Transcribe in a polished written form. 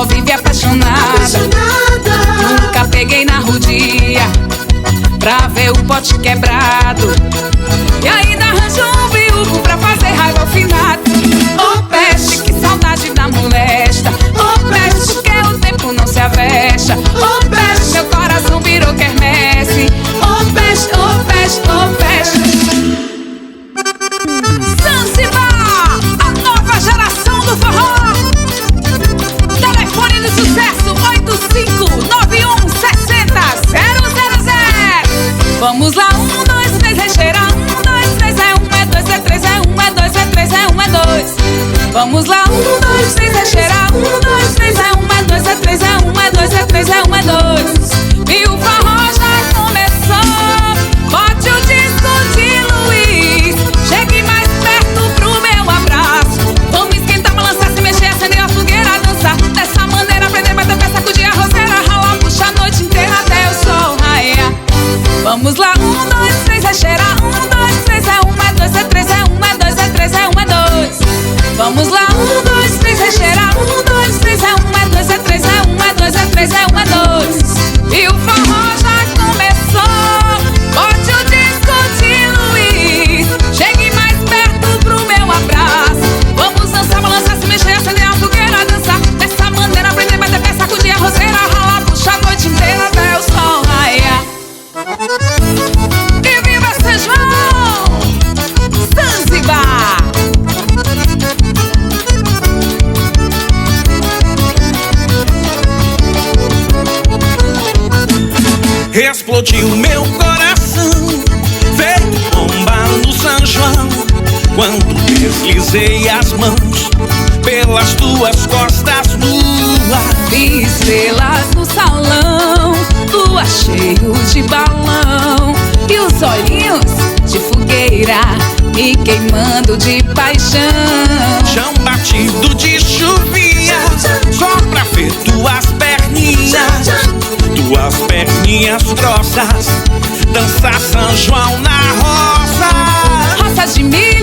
só vive apaixonada. Nunca peguei na rodia pra ver o pote quebrado e ainda arranjou um viúvo pra fazer raiva ao finado. Ô peste, que saudade da molesta. Ô peste, porque o tempo não se avesta. Ô peste, meu coração virou quermesse. Ô peste, ô peste, ô peste. Zanzibar, a nova geração do forró. Telefone do sucesso 8591600000. Vamos lá, 1, 2, 3, recheira. 1, 2, 3, é 1, é 2, é 3, é 1, é 2, é 3, é 1, é 2. Vamos lá, 1, 2, 3, recheira. 1, 2, 3, é 1, é 2, é 3, é 1, é 2, é 3, é 1, é 2. E o forró já começou. Bote o disco de Luiz. Chegue mais perto pro meu abraço. Vamos esquentar, balançar, se mexer, acender a fogueira, dançar. Dessa maneira, aprender, bater pé, sacudir a roseira, ralar, puxar a noite inteira até o sol raiar. Vamos lá, 1, 2, 3, recheira. 1, 2, 3, é 1, é 2, é 3, é 1, é 2, é 3, é 1, é 2. Vamos lá, 1, 2, 3, recheira. 1, 2, 3, é 1, é 2, é 3, é 1, é 2, é 3, é 1, é 2. E o forró já começou. Bote o disco de Luiz. Chegue mais perto pro meu abraço. Vamos dançar, balançar, se mexer, acender a fogueira, dançar. Dessa maneira, aprender, bater pé, sacudir a roseira, ralar, puxar a noite inteira até o sol raiar. E viva São João! Zanzibar! Explodiu meu coração, feito bomba no São João, quando deslizei as mãos pelas tuas costas nuas. Vi estrelas no salão, lua cheio de balão e os olhinhos de fogueira me queimando de paixão. Chão batido de chuvinha, só pra ver tuas perninhas grossas, dançar São João na roça. Roças de milho